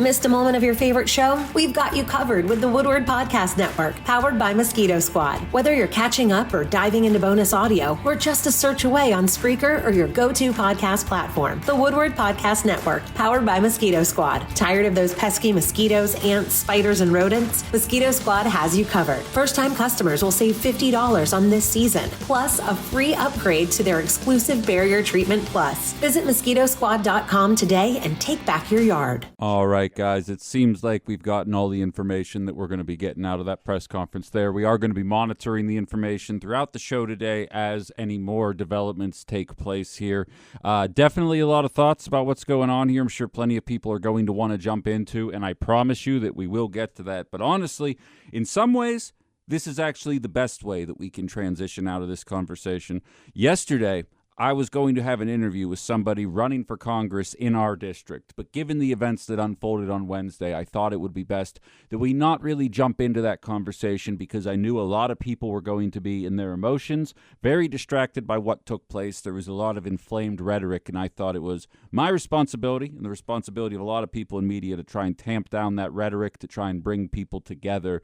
Missed a moment of your favorite show? We've got you covered with the Woodward Podcast Network, powered by Mosquito Squad. Whether you're catching up or diving into bonus audio, we're just a search away on Spreaker or your go-to podcast platform. The Woodward Podcast Network, powered by Mosquito Squad. Tired of those pesky mosquitoes, ants, spiders, and rodents? Mosquito Squad has you covered. First-time customers will save $50 on this season, plus a free upgrade to their exclusive Barrier Treatment Plus. Visit mosquitosquad.com today and take back your yard. All right, guys, it seems like we've gotten all the information that we're going to be getting out of that press conference there. We are going to be monitoring the information throughout the show today as any more developments take place here. Definitely a lot of thoughts about what's going on here. I'm sure plenty of people are going to want to jump into, and I promise you that we will get to that. But honestly, in some ways, this is actually the best way that we can transition out of this conversation. Yesterday, I was going to have an interview with somebody running for Congress in our district, but given the events that unfolded on Wednesday, I thought it would be best that we not really jump into that conversation because I knew a lot of people were going to be in their emotions, very distracted by what took place. There was a lot of inflamed rhetoric, and I thought it was my responsibility and the responsibility of a lot of people in media to try and tamp down that rhetoric, to try and bring people together.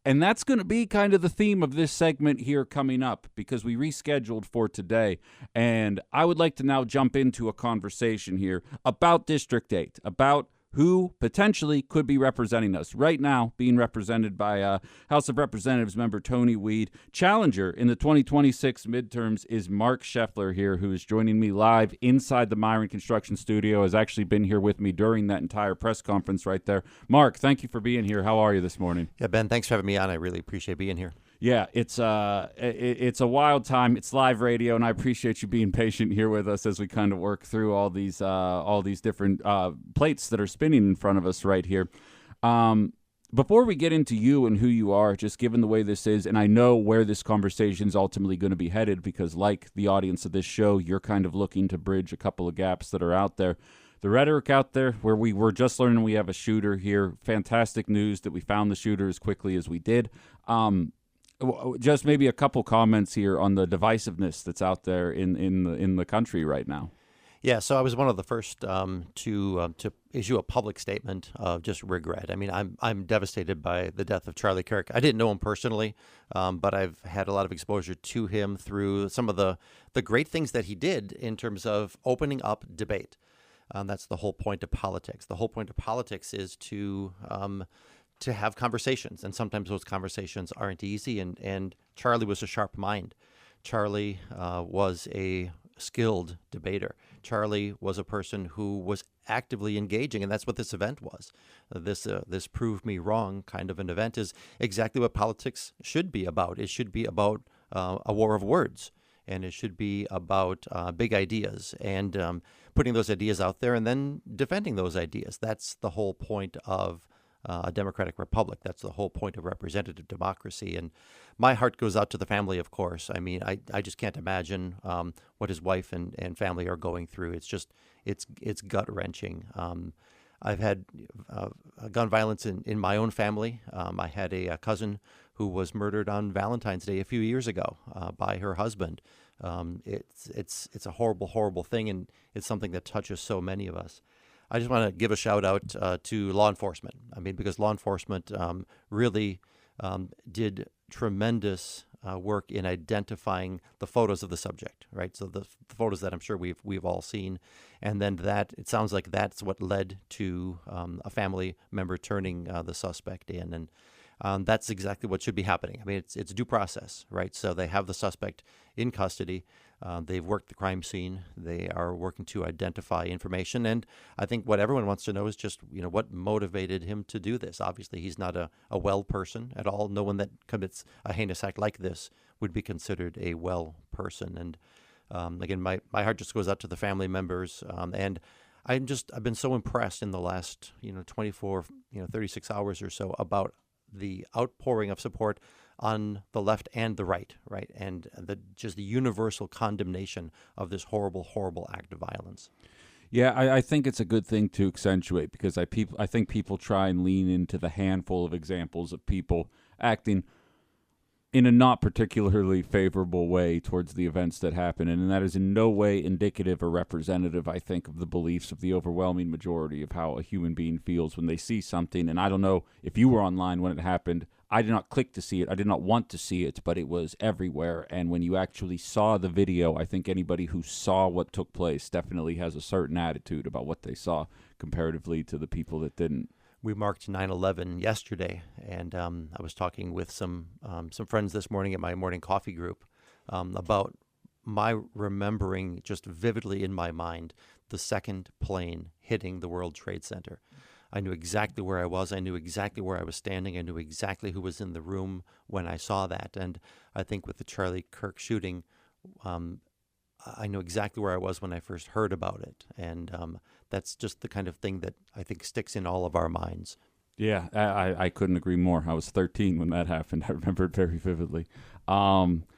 And that's going to be kind of the theme of this segment here coming up because we rescheduled for today. And I would like to now jump into a conversation here about District 8, about who potentially could be representing us. Right now, being represented by House of Representatives member Tony Weed. Challenger in the 2026 midterms is Mark Scheffler here, who is joining me live inside the Myron Construction Studio, has actually been here with me during that entire press conference right there. Mark, thank you for being here. How are you this morning? Yeah, Ben, thanks for having me on. I really appreciate being here. Yeah, it's a wild time. It's live radio, and I appreciate you being patient here with us as we kind of work through all these different plates that are spinning in front of us right here. Before we get into you and who you are, just given the way this is, and I know where this conversation is ultimately going to be headed, because like the audience of this show, you're kind of looking to bridge a couple of gaps that are out there. The rhetoric out there, where we were just learning we have a shooter here. Fantastic news that we found the shooter as quickly as we did. Just maybe a couple comments here on the divisiveness that's out there in the country right now. Yeah, so I was one of the first to issue a public statement of just regret. I mean, I'm devastated by the death of Charlie Kirk. I didn't know him personally, but I've had a lot of exposure to him through some of the great things that he did in terms of opening up debate. That's the whole point of politics. The whole point of politics is to have conversations, and sometimes those conversations aren't easy, and Charlie was a sharp mind. Charlie was a skilled debater. Charlie was a person who was actively engaging, and that's what this event was. This prove me wrong kind of an event is exactly what politics should be about. It should be about a war of words, and it should be about big ideas and putting those ideas out there and then defending those ideas. That's the whole point of a democratic republic. That's the whole point of representative democracy. And my heart goes out to the family, of course. I mean, I just can't imagine what his wife and family are going through. It's just, it's gut-wrenching. I've had gun violence in my own family. I had a cousin who was murdered on Valentine's Day a few years ago by her husband. It's a horrible, horrible thing, and it's something that touches so many of us. I just want to give a shout out to law enforcement. I mean, because law enforcement really did tremendous work in identifying the photos of the subject, right? So the photos that I'm sure we've all seen, and then that it sounds like that's what led to a family member turning the suspect in, and that's exactly what should be happening. I mean, it's due process, right? So they have the suspect in custody. They've worked the crime scene. They are working to identify information. And I think what everyone wants to know is just, what motivated him to do this. Obviously, he's not a well person at all. No one that commits a heinous act like this would be considered a well person. And again, my heart just goes out to the family members. And I've been so impressed in the last, 24, 36 hours or so about the outpouring of support on the left and the right, and the universal condemnation of this horrible, horrible act of violence. Yeah, I think it's a good thing to accentuate because I think people try and lean into the handful of examples of people acting in a not particularly favorable way towards the events that happen, and that is in no way indicative or representative, I think, of the beliefs of the overwhelming majority of how a human being feels when they see something. And I don't know if you were online when it happened. I did not click to see it. I did not want to see it, but it was everywhere. And when you actually saw the video, I think anybody who saw what took place definitely has a certain attitude about what they saw comparatively to the people that didn't. We marked 9/11 yesterday, and I was talking with some friends this morning at my morning coffee group about my remembering just vividly in my mind the second plane hitting the World Trade Center. I knew exactly where I was. I knew exactly where I was standing. I knew exactly who was in the room when I saw that. And I think with the Charlie Kirk shooting, I know exactly where I was when I first heard about it. And that's just the kind of thing that I think sticks in all of our minds. Yeah, I couldn't agree more. I was 13 when that happened. I remember it very vividly.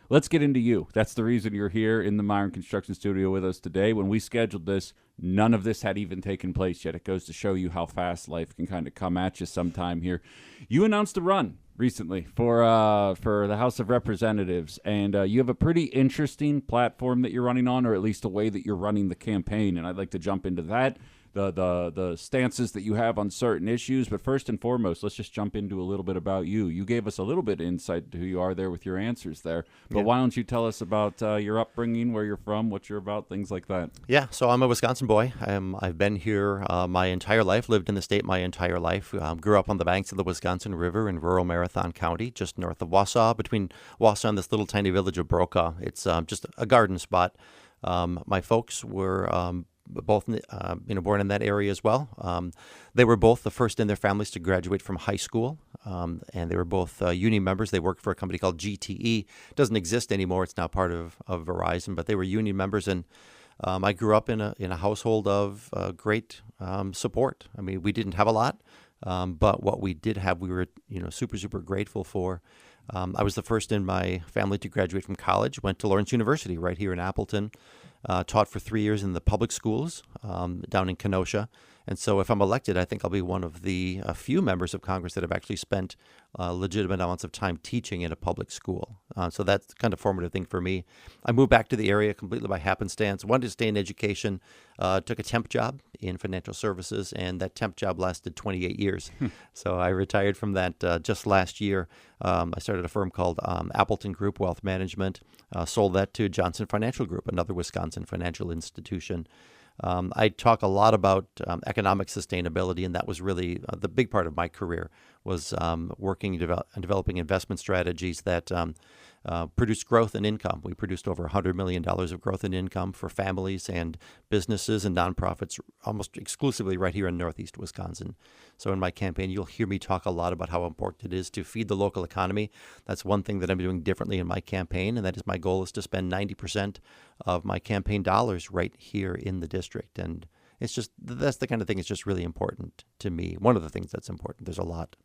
Let's get into you. That's the reason you're here in the Myron Construction Studio with us today. When we scheduled this, none of this had even taken place yet. It goes to show you how fast life can kind of come at you sometime here. You announced a run recently for the House of Representatives, and you have a pretty interesting platform that you're running on, or at least the way that you're running the campaign, and I'd like to jump into that, the stances that you have on certain issues. But first and foremost, let's just jump into a little bit about you. You gave us a little bit of insight to who you are there with your answers there, but Why don't you tell us about your upbringing, where you're from, what you're about, things like that. Yeah, so I'm a Wisconsin boy. I've been here my entire life, lived in the state my entire life, grew up on the banks of the Wisconsin River in rural Marathon County, just north of Wausau, between Wausau and this little tiny village of Brokaw. It's just a garden spot. My folks were both born in that area as well. They were both the first in their families to graduate from high school, and they were both union members. They worked for a company called GTE. It doesn't exist anymore. It's now part of Verizon, but they were union members, and I grew up in a household of great support. I mean, we didn't have a lot, but what we did have, we were super, super grateful for. I was the first in my family to graduate from college, went to Lawrence University right here in Appleton, taught for 3 years in the public schools down in Kenosha. And so if I'm elected, I think I'll be one of the few members of Congress that have actually spent legitimate amounts of time teaching in a public school. So that's kind of formative thing for me. I moved back to the area completely by happenstance, wanted to stay in education, took a temp job in financial services, and that temp job lasted 28 years. So I retired from that just last year. I started a firm called Appleton Group Wealth Management, sold that to Johnson Financial Group, another Wisconsin financial institution. I talk a lot about economic sustainability, and that was really the big part of my career, was working and developing investment strategies that produce growth and income. We produced over $100 million of growth and income for families and businesses and nonprofits almost exclusively right here in Northeast Wisconsin. So in my campaign, you'll hear me talk a lot about how important it is to feed the local economy. That's one thing that I'm doing differently in my campaign, and that is my goal is to spend 90% of my campaign dollars right here in the district. And it's just, that's the kind of thing that's just really important to me. One of the things that's important. There's a lot.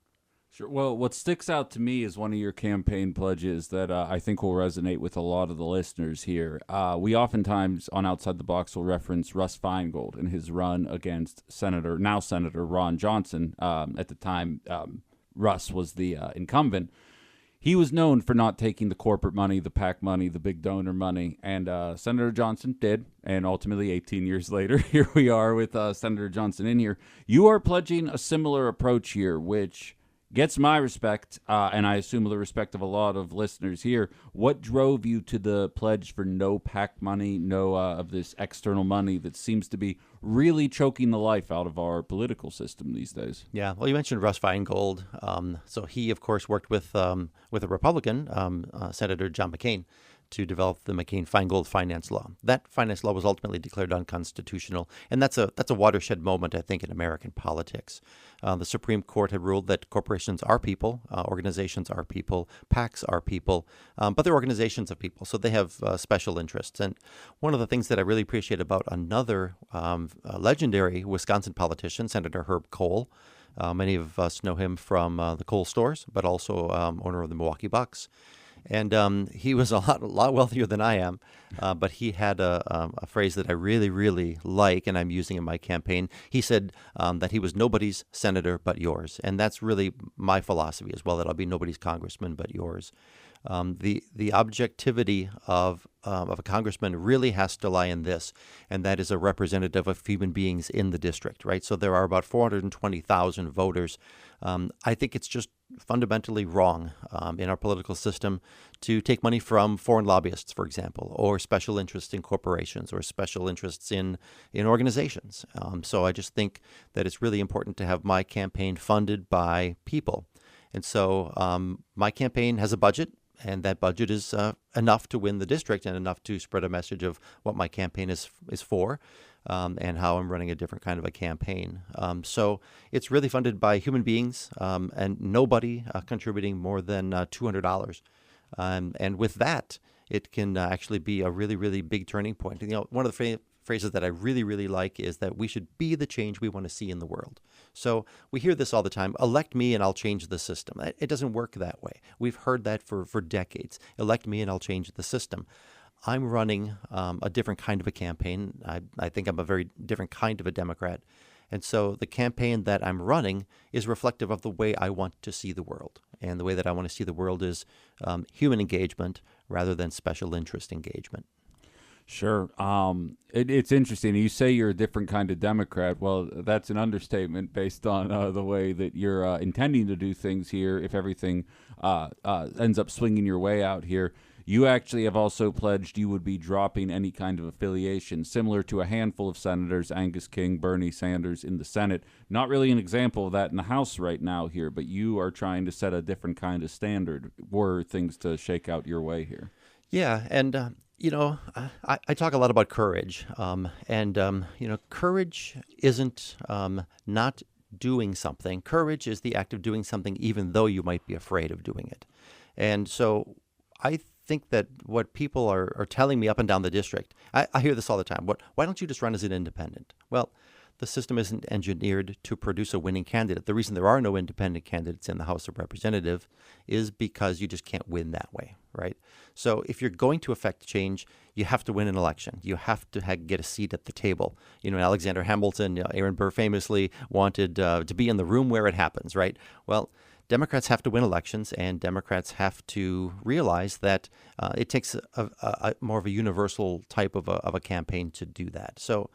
Sure. Well, what sticks out to me is one of your campaign pledges that I think will resonate with a lot of the listeners here. We oftentimes on Outside the Box will reference Russ Feingold and his run against Senator Ron Johnson. At the time, Russ was the incumbent. He was known for not taking the corporate money, the PAC money, the big donor money, and Senator Johnson did. And ultimately, 18 years later, here we are with Senator Johnson in here. You are pledging a similar approach here, which gets my respect, and I assume the respect of a lot of listeners here. What drove you to the pledge for no PAC money, no of this external money that seems to be really choking the life out of our political system these days? Yeah, well, you mentioned Russ Feingold. So he, of course, worked with a Republican, Senator John McCain, to develop the McCain-Feingold finance law. That finance law was ultimately declared unconstitutional, and that's a watershed moment, I think, in American politics. The Supreme Court had ruled that corporations are people, organizations are people, PACs are people, but they're organizations of people, so they have special interests. And one of the things that I really appreciate about another legendary Wisconsin politician, Senator Herb Kohl, many of us know him from the Kohl stores, but also owner of the Milwaukee Bucks. And he was a lot wealthier than I am, but he had a phrase that I really, really like, and I'm using in my campaign. He said that he was nobody's senator but yours, and that's really my philosophy as well, that I'll be nobody's congressman but yours. The objectivity of a congressman really has to lie in this, and that is a representative of human beings in the district, right? So there are about 420,000 voters. I think it's just fundamentally wrong in our political system to take money from foreign lobbyists, for example, or special interests in corporations or special interests in organizations. So I just think that it's really important to have my campaign funded by people. And so my campaign has a budget, and that budget is enough to win the district and enough to spread a message of what my campaign is for and how I'm running a different kind of a campaign. So it's really funded by human beings and nobody contributing more than $200. And with that, it can actually be a really, really big turning point. One of the phrases that I really, really like is that we should be the change we want to see in the world. So we hear this all the time: elect me and I'll change the system. It doesn't work that way. We've heard that for decades. Elect me and I'll change the system. I'm running a different kind of a campaign. I think I'm a very different kind of a Democrat. And so the campaign that I'm running is reflective of the way I want to see the world. And the way that I want to see the world is human engagement rather than special interest engagement. Sure. It's interesting. You say you're a different kind of Democrat. Well, that's an understatement based on the way that you're intending to do things here. If everything ends up swinging your way out here, you actually have also pledged you would be dropping any kind of affiliation, similar to a handful of senators, Angus King, Bernie Sanders in the Senate. Not really an example of that in the House right now here, but you are trying to set a different kind of standard were things to shake out your way here. Yeah, and I talk a lot about courage, courage isn't not doing something. Courage is the act of doing something even though you might be afraid of doing it. And so I think that what people are telling me up and down the district, I hear this all the time: why don't you just run as an independent? Well, the system isn't engineered to produce a winning candidate. The reason there are no independent candidates in the House of Representatives is because you just can't win that way, right? So if you're going to affect change, you have to win an election. You have to get a seat at the table. Alexander Hamilton, Aaron Burr famously wanted to be in the room where it happens, right? Well, Democrats have to win elections, and Democrats have to realize that it takes a more of a universal type of a campaign to do that. So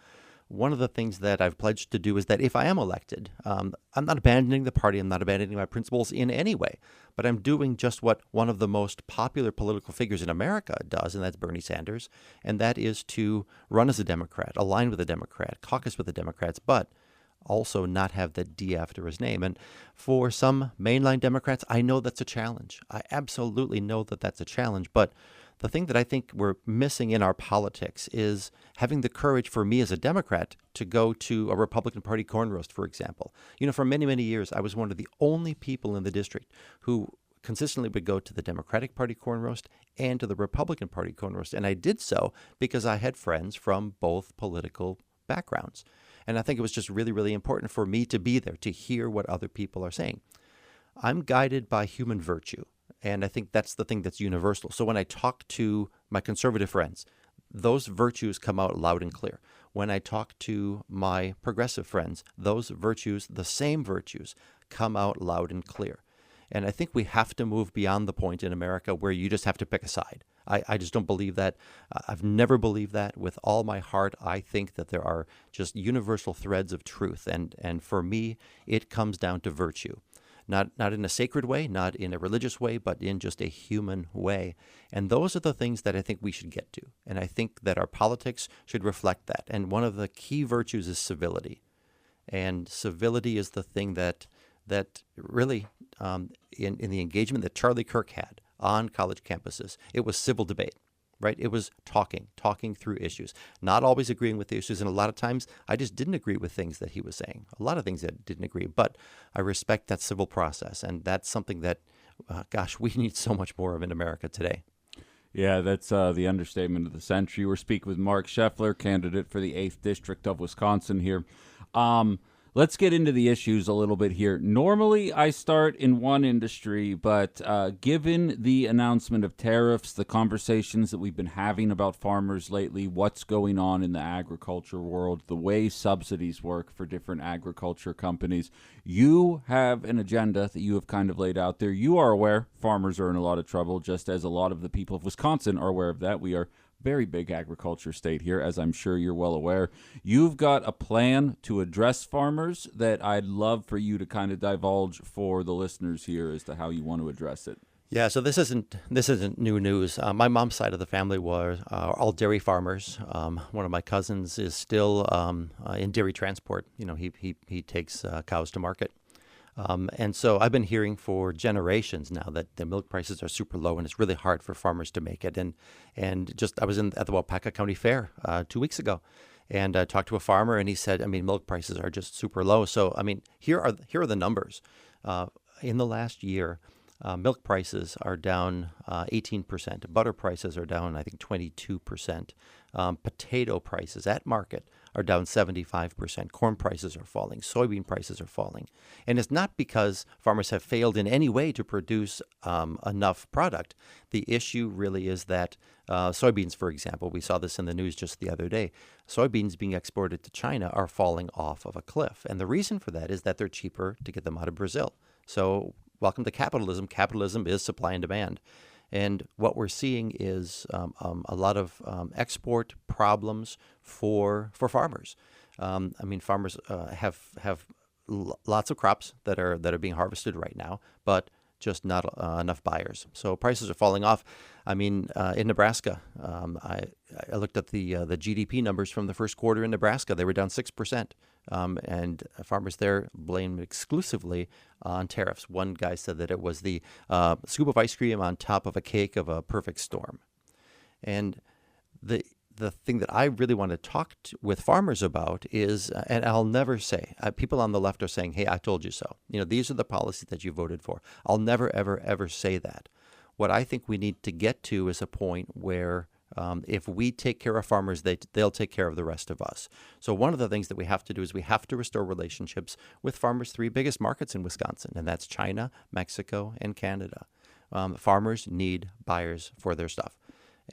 one of the things that I've pledged to do is that if I am elected, I'm not abandoning the party, I'm not abandoning my principles in any way, but I'm doing just what one of the most popular political figures in America does, and that's Bernie Sanders, and that is to run as a Democrat, align with a Democrat, caucus with the Democrats, but also not have the D after his name. And for some mainline Democrats, I know that's a challenge. I absolutely know that that's a challenge, but the thing that I think we're missing in our politics is having the courage for me as a Democrat to go to a Republican Party corn roast, for example. For many, many years, I was one of the only people in the district who consistently would go to the Democratic Party corn roast and to the Republican Party corn roast. And I did so because I had friends from both political backgrounds. And I think it was just really, really important for me to be there, to hear what other people are saying. I'm guided by human virtue. And I think that's the thing that's universal. So when I talk to my conservative friends, those virtues come out loud and clear. When I talk to my progressive friends, those virtues, the same virtues, come out loud and clear. And I think we have to move beyond the point in America where you just have to pick a side. I just don't believe that. I've never believed that. With all my heart, I think that there are just universal threads of truth. And for me, it comes down to virtue. Not in a sacred way, not in a religious way, but in just a human way. And those are the things that I think we should get to. And I think that our politics should reflect that. And one of the key virtues is civility. And civility is the thing that really, in the engagement that Charlie Kirk had on college campuses, it was civil debate. Right? It was talking through issues, not always agreeing with the issues. And a lot of times I just didn't agree with things that he was saying, a lot of things that I didn't agree, but I respect that civil process. And that's something that, we need so much more of in America today. Yeah, that's the understatement of the century. We're speaking with Mark Scheffler, candidate for the 8th District of Wisconsin here. let's get into the issues a little bit here. Normally, I start in one industry, but given the announcement of tariffs, the conversations that we've been having about farmers lately, what's going on in the agriculture world, the way subsidies work for different agriculture companies, you have an agenda that you have kind of laid out there. You are aware farmers are in a lot of trouble, just as a lot of the people of Wisconsin are aware of that. We are very big agriculture state here, as I'm sure you're well aware. You've got a plan to address farmers that I'd love for you to kind of divulge for the listeners here as to how you want to address it. Yeah, so this isn't new news. My mom's side of the family were all dairy farmers. One of my cousins is still in dairy transport. You know, he takes cows to market. And so I've been hearing for generations now that the milk prices are super low and it's really hard for farmers to make it. And just I was at the Waupaca County Fair 2 weeks ago, and I talked to a farmer, and he said, I mean, milk prices are just super low. So I mean, here are the numbers. In the last year, milk prices are down 18%. Butter prices are down, I think, 22%. Potato prices at market are down 75%. Corn prices are falling. Soybean prices are falling. And it's not because farmers have failed in any way to produce enough product. The issue really is that soybeans, for example, we saw this in the news just the other day, soybeans being exported to China are falling off of a cliff. And the reason for that is that they're cheaper to get them out of Brazil. So welcome to capitalism. Capitalism is supply and demand. And what we're seeing is a lot of export problems for farmers. I mean, farmers have lots of crops that are being harvested right now, but just not enough buyers. So prices are falling off. I mean, in Nebraska, I looked at the GDP numbers from the first quarter in Nebraska. They were down 6%. And farmers there blame exclusively on tariffs. One guy said that it was the scoop of ice cream on top of a cake of a perfect storm. And the thing that I really want to talk with farmers about is, and I'll never say, people on the left are saying, hey, I told you so. You know, these are the policies that you voted for. I'll never, ever, ever say that. What I think we need to get to is a point where if we take care of farmers, they'll take care of the rest of us. So one of the things that we have to do is we have to restore relationships with farmers' three biggest markets in Wisconsin, and that's China, Mexico, and Canada. Farmers need buyers for their stuff.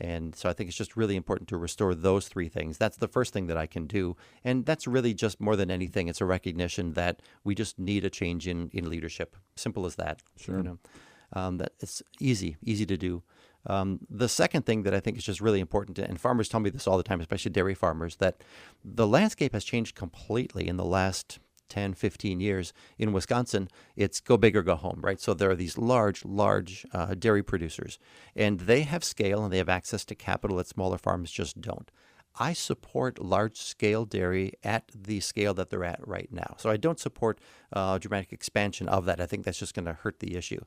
And so I think it's just really important to restore those three things. That's the first thing that I can do. And that's really just more than anything, it's a recognition that we just need a change in leadership. Simple as that. Sure. You know, that it's easy to do. The second thing that I think is just really important, and farmers tell me this all the time, especially dairy farmers, that the landscape has changed completely in the last 10, 15 years. In Wisconsin, it's go big or go home, right? So there are these large dairy producers, and they have scale and they have access to capital that smaller farms just don't. I support large-scale dairy at the scale that they're at right now. So I don't support dramatic expansion of that. I think that's just going to hurt the issue.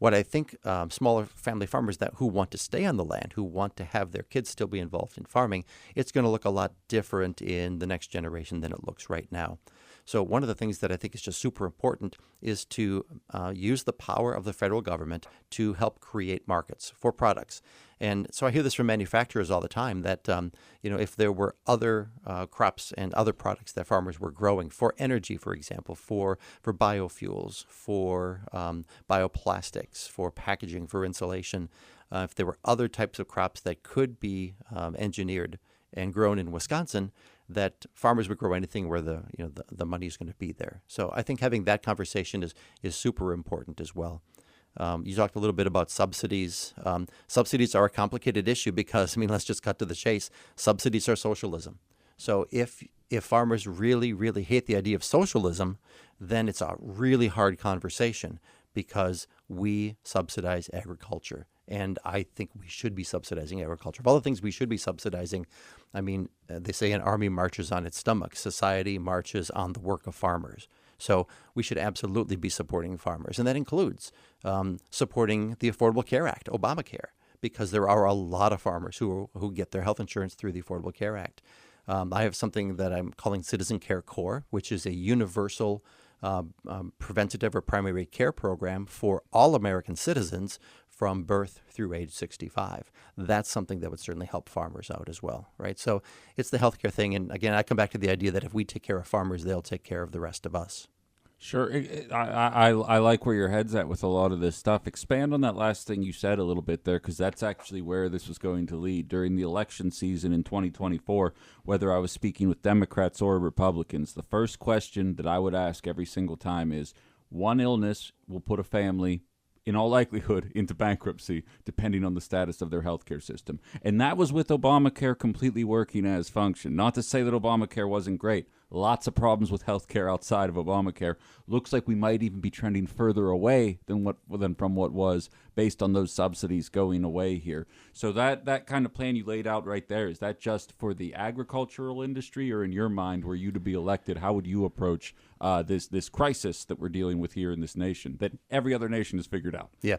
What I think smaller family farmers who want to stay on the land, who want to have their kids still be involved in farming, it's going to look a lot different in the next generation than it looks right now. So one of the things that I think is just super important is to use the power of the federal government to help create markets for products. And so I hear this from manufacturers all the time that, if there were other crops and other products that farmers were growing for energy, for example, for biofuels, for bioplastics, for packaging, for insulation, if there were other types of crops that could be engineered and grown in Wisconsin, that farmers would grow anything where the money is going to be there. So I think having that conversation is super important as well. You talked a little bit about subsidies. Subsidies are a complicated issue because, let's just cut to the chase. Subsidies are socialism. So if farmers really, really hate the idea of socialism, then it's a really hard conversation because we subsidize agriculture. And I think we should be subsidizing agriculture. Of all the things we should be subsidizing, they say an army marches on its stomach. Society marches on the work of farmers. So we should absolutely be supporting farmers. And that includes supporting the Affordable Care Act, Obamacare, because there are a lot of farmers who get their health insurance through the Affordable Care Act. I have something that I'm calling Citizen Care Core, which is a universal preventative or primary care program for all American citizens from birth through age 65. That's something that would certainly help farmers out as well, right? So it's the healthcare thing. And again, I come back to the idea that if we take care of farmers, they'll take care of the rest of us. Sure. I like where your head's at with a lot of this stuff. Expand on that last thing you said a little bit there, because that's actually where this was going to lead. During the election season in 2024, whether I was speaking with Democrats or Republicans, the first question that I would ask every single time is, one illness will put a family, in all likelihood, into bankruptcy, depending on the status of their healthcare system. And that was with Obamacare completely working as function. Not to say that Obamacare wasn't great. Lots of problems with healthcare outside of Obamacare. Looks like we might even be trending further away than from what was, based on those subsidies going away here. So that kind of plan you laid out right there, is that just for the agricultural industry, or in your mind, were you to be elected, how would you approach this crisis that we're dealing with here in this nation that every other nation has figured out? Yeah.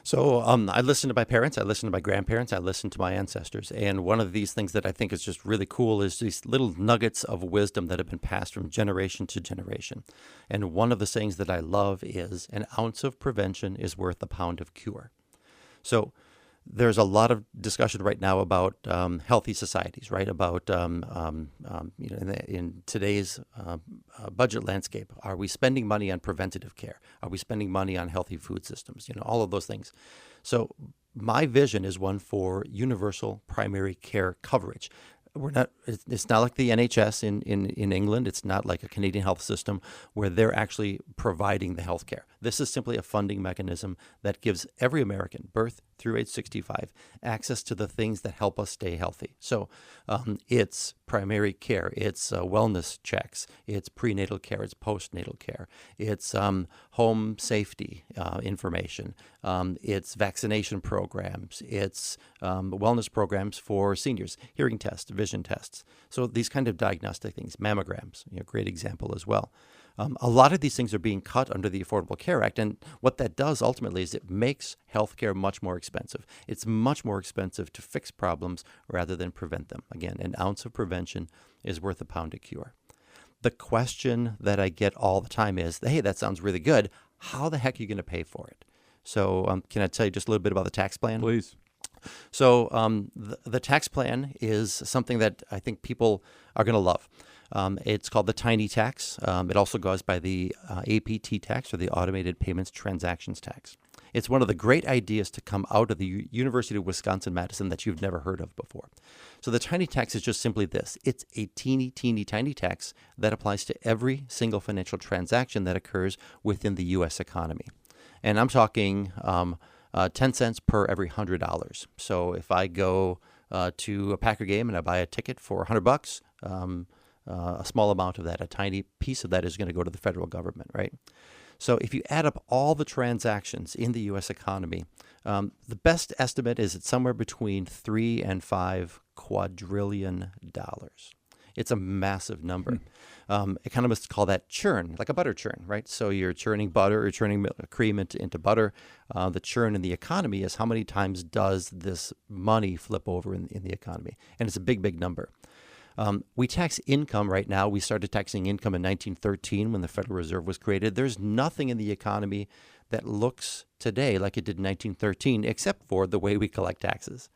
So I listened to my parents, I listened to my grandparents, I listened to my ancestors. And one of these things that I think is just really cool is these little nuggets of wisdom that have been passed from generation to generation. And one of the sayings that I love is, an ounce of prevention is worth a pound of cure. So there's a lot of discussion right now about healthy societies, right? About in today's budget landscape, are we spending money on preventative care? Are we spending money on healthy food systems? All of those things. So my vision is one for universal primary care coverage. It's not like the NHS in England. It's not like a Canadian health system where they're actually providing the health care. This is simply a funding mechanism that gives every American, birth through age 65, access to the things that help us stay healthy. So it's primary care, it's wellness checks, it's prenatal care, it's postnatal care, it's home safety information, it's vaccination programs, it's wellness programs for seniors, hearing tests, vision tests. So these kind of diagnostic things, mammograms, great example as well. A lot of these things are being cut under the Affordable Care Act, and what that does ultimately is it makes healthcare much more expensive. It's much more expensive to fix problems rather than prevent them. Again, an ounce of prevention is worth a pound of cure. The question that I get all the time is, hey, that sounds really good. How the heck are you going to pay for it? So can I tell you just a little bit about the tax plan? Please. So the tax plan is something that I think people are going to love. It's called the tiny tax. It also goes by the APT tax, or the Automated Payments Transactions Tax. It's one of the great ideas to come out of the University of Wisconsin-Madison that you've never heard of before. So the tiny tax is just simply this. It's a teeny, teeny, tiny tax that applies to every single financial transaction that occurs within the U.S. economy. And I'm talking 10 cents per every $100. So if I go to a Packer game and I buy a ticket for $100, a small amount of that, a tiny piece of that, is going to go to the federal government, right? So if you add up all the transactions in the U.S. economy, the best estimate is it's somewhere between $3 and $5 quadrillion. It's a massive number. Economists call that churn, like a butter churn, right? So you're churning butter, or churning cream into butter. The churn in the economy is how many times does this money flip over in the economy? And it's a big, big number. We tax income right now. We started taxing income in 1913 when the Federal Reserve was created. There's nothing in the economy that looks today like it did in 1913, except for the way we collect taxes.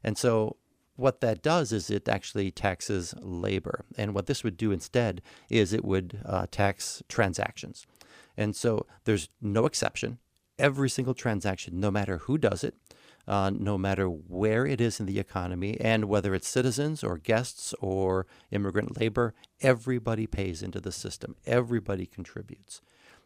And so what that does is it actually taxes labor. And what this would do instead is it would tax transactions. And so there's no exception. Every single transaction, no matter who does it, no matter where it is in the economy, and whether it's citizens or guests or immigrant labor, everybody pays into the system. Everybody contributes.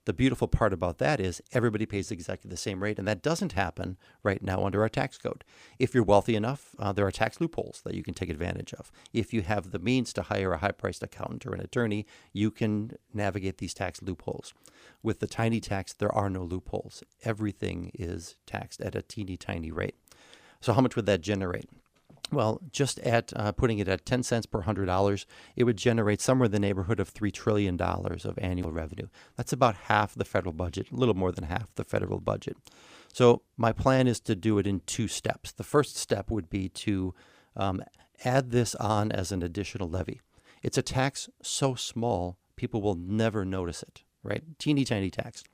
The beautiful part about that is everybody pays exactly the same rate, and that doesn't happen right now under our tax code. If you're wealthy enough, there are tax loopholes that you can take advantage of. If you have the means to hire a high-priced accountant or an attorney, you can navigate these tax loopholes. With the tiny tax, there are no loopholes. Everything is taxed at a teeny tiny rate. So how much would that generate? Well, just at putting it at 10 cents per $100, it would generate somewhere in the neighborhood of $3 trillion of annual revenue. That's about half the federal budget, a little more than half the federal budget. So my plan is to do it in two steps. The first step would be to add this on as an additional levy. It's a tax so small, people will never notice it, right? Teeny tiny tax.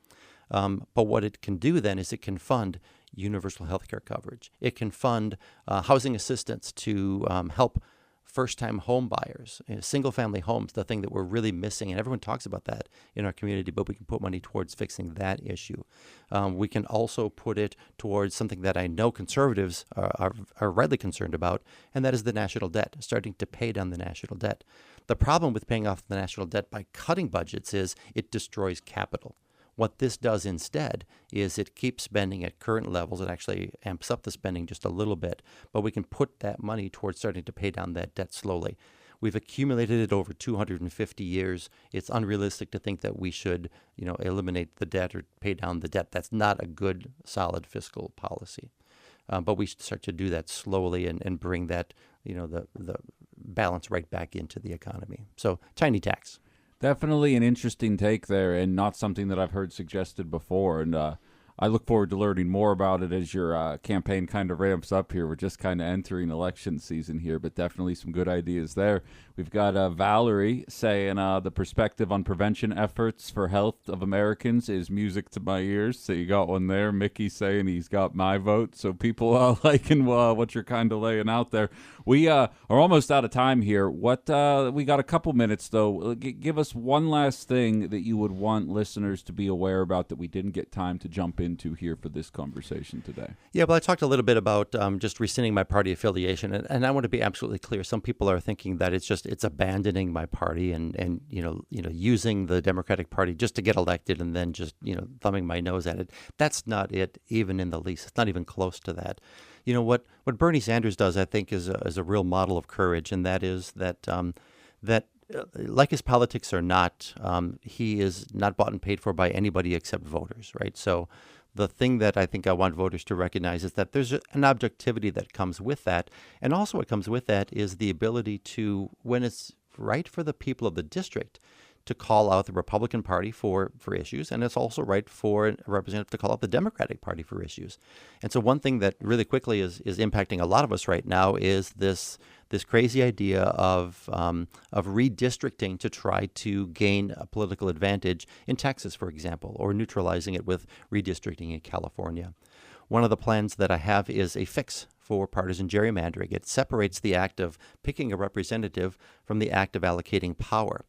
But what it can do then is it can fund universal health care coverage. It can fund housing assistance to help first-time home buyers, single-family homes, the thing that we're really missing. And everyone talks about that in our community, but we can put money towards fixing that issue. We can also put it towards something that I know conservatives are rightly concerned about, and that is the national debt, starting to pay down the national debt. The problem with paying off the national debt by cutting budgets is it destroys capital. What this does instead is it keeps spending at current levels. It actually amps up the spending just a little bit, but we can put that money towards starting to pay down that debt slowly. We've accumulated it over 250 years. It's unrealistic to think that we should, eliminate the debt or pay down the debt. That's not a good, solid fiscal policy. But we should start to do that slowly and bring that, the balance right back into the economy. So tiny tax. Definitely an interesting take there, and not something that I've heard suggested before. And I look forward to learning more about it as your campaign kind of ramps up here. We're just kind of entering election season here, but definitely some good ideas there. We've got Valerie saying the perspective on prevention efforts for health of Americans is music to my ears. So you got one there. Mickey saying he's got my vote. So people liking what you're kind of laying out there. We are almost out of time here. We got a couple minutes, though. Give us one last thing that you would want listeners to be aware about that we didn't get time to jump into here for this conversation today. Yeah, well, I talked a little bit about just rescinding my party affiliation, and I want to be absolutely clear. Some people are thinking that it's abandoning my party and using the Democratic Party just to get elected and then just thumbing my nose at it. That's not it, even in the least. It's not even close to that. What Bernie Sanders does, I think, is a real model of courage, and that is that like his politics or not, he is not bought and paid for by anybody except voters, right? So the thing that I think I want voters to recognize is that there's an objectivity that comes with that. And also what comes with that is the ability to, when it's right for the people of the district, to call out the Republican Party for issues, and it's also right for a representative to call out the Democratic Party for issues. And so one thing that really quickly is impacting a lot of us right now is this crazy idea of redistricting to try to gain a political advantage in Texas, for example, or neutralizing it with redistricting in California. One of the plans that I have is a fix for partisan gerrymandering. It separates the act of picking a representative from the act of allocating power.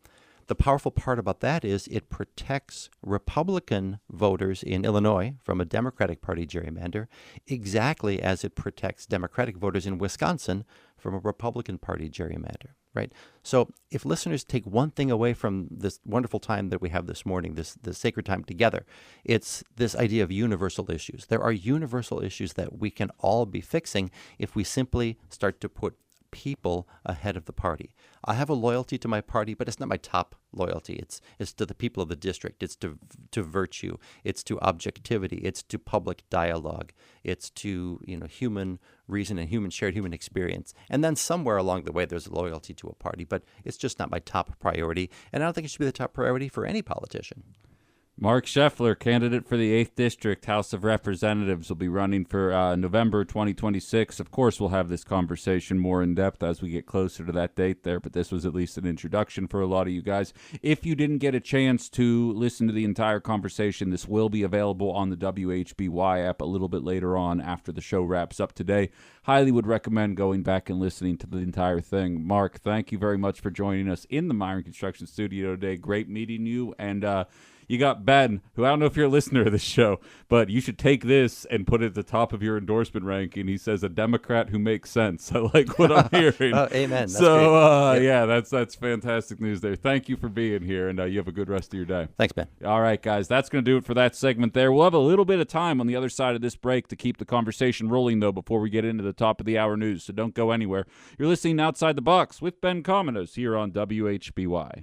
The powerful part about that is it protects Republican voters in Illinois from a Democratic Party gerrymander exactly as it protects Democratic voters in Wisconsin from a Republican Party gerrymander, right? So if listeners take one thing away from this wonderful time that we have this morning, this sacred time together, it's this idea of universal issues. There are universal issues that we can all be fixing if we simply start to put people ahead of the party. I have a loyalty to my party, but it's not my top loyalty. It's to the people of the district. It's to virtue. It's to objectivity. It's to public dialogue. It's to human reason and shared human experience. And then somewhere along the way, there's a loyalty to a party, but it's just not my top priority. And I don't think it should be the top priority for any politician. Mark Scheffler, candidate for the 8th District House of Representatives, will be running for November 2026. Of course, we'll have this conversation more in depth as we get closer to that date there, but this was at least an introduction for a lot of you guys. If you didn't get a chance to listen to the entire conversation, this will be available on the WHBY app a little bit later on after the show wraps up today. Highly would recommend going back and listening to the entire thing. Mark, thank you very much for joining us in the Myron Construction Studio today. Great meeting you, and you got Ben, who I don't know if you're a listener of this show, but you should take this and put it at the top of your endorsement ranking. He says, a Democrat who makes sense. I like what I'm hearing. Oh, amen. That's so, yeah, that's fantastic news there. Thank you for being here, and you have a good rest of your day. Thanks, Ben. All right, guys, that's going to do it for that segment there. We'll have a little bit of time on the other side of this break to keep the conversation rolling, though, before we get into the top of the hour news, so don't go anywhere. You're listening Outside the Box with Ben Cominos here on WHBY.